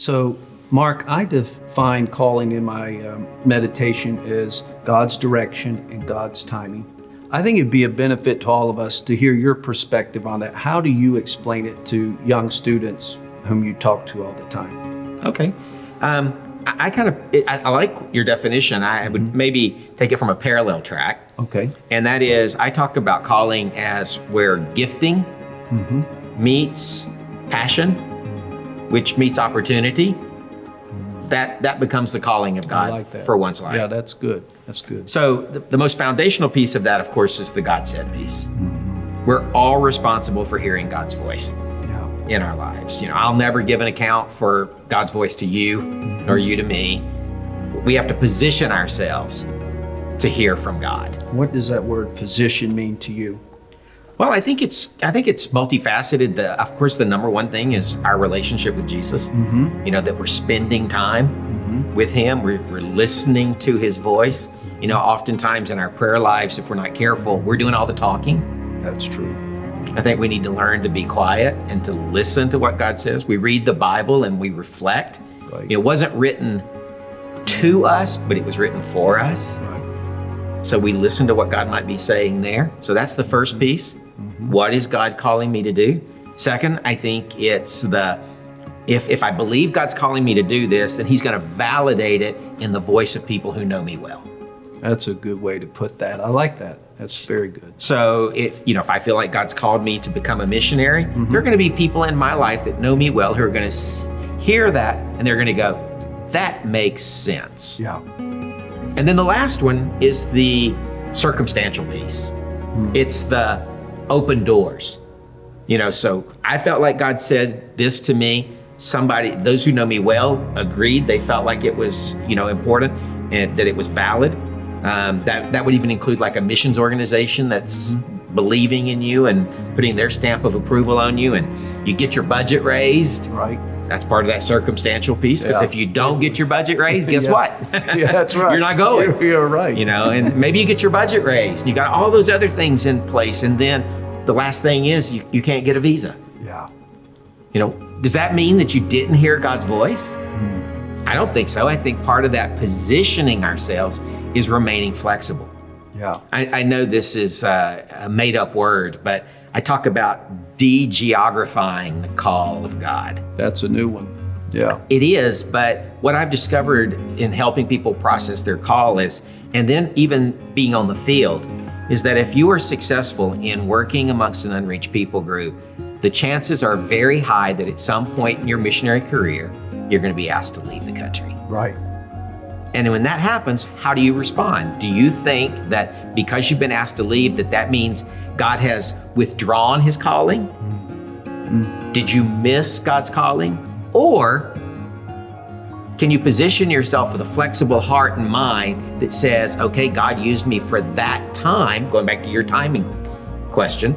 So, Mark, I define calling in my meditation as God's direction and God's timing. I think it'd be a benefit to all of us to hear your perspective on that. How do you explain it to young students whom you talk to all the time? Okay. I like your definition. I would maybe take it from a parallel track. Okay. And that is, I talk about calling as where gifting meets passion, which meets opportunity. That becomes the calling of God like that. for one's life. Yeah, that's good. That's good. So the most foundational piece of that, of course, is the God said piece. We're all responsible for hearing God's voice in our lives. I'll never give an account for God's voice to you, nor you to me. We have to position ourselves to hear from God. What does that word position mean to you? Well, I think it's multifaceted. Of course, the number one thing is our relationship with Jesus. That we're spending time with Him. We're listening to His voice. Oftentimes in our prayer lives, if we're not careful, we're doing all the talking. That's true. I think we need to learn to be quiet and to listen to what God says. We read the Bible and we reflect. Right. It wasn't written to us, but it was written for us. Right. So we listen to what God might be saying there. So that's the first piece. What is God calling me to do? Second, I think it's if I believe God's calling me to do this, then He's going to validate it in the voice of people who know me well. That's a good way to put that. I like that. That's very good. So if I feel like God's called me to become a missionary, there are going to be people in my life that know me well who are going to hear that and they're going to go, that makes sense. Yeah. And then the last one is the circumstantial piece. It's the open doors. So I felt like God said this to me. Those who know me well agreed. They felt like it was, important and that it was valid. That would even include like a missions organization that's believing in you and putting their stamp of approval on you, and you get your budget raised. Right. That's part of that circumstantial piece, because if you don't get your budget raised, guess what? Yeah, that's right. You're not going. You're right. And maybe you get your budget raised and you got all those other things in place, and then the last thing is you can't get a visa. Yeah. Does that mean that you didn't hear God's voice? I don't think so. I think part of that positioning ourselves is remaining flexible. Yeah. I know this is a made up word, but I talk about de-geographifying the call of God. That's a new one. Yeah. It is, but what I've discovered in helping people process their call is, and then even being on the field, is that if you are successful in working amongst an unreached people group, the chances are very high that at some point in your missionary career, you're going to be asked to leave the country. Right. And when that happens, how do you respond? Do you think that because you've been asked to leave, that means God has withdrawn His calling? Did you miss God's calling? Or can you position yourself with a flexible heart and mind that says, okay, God used me for that time, going back to your timing question,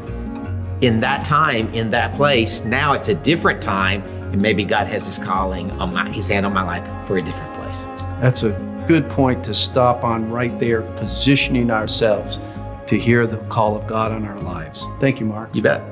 in that time, in that place, now it's a different time, and maybe God has His calling His hand on my life for a different place. That's a good point to stop on right there, positioning ourselves to hear the call of God on our lives. Thank you, Mark. You bet.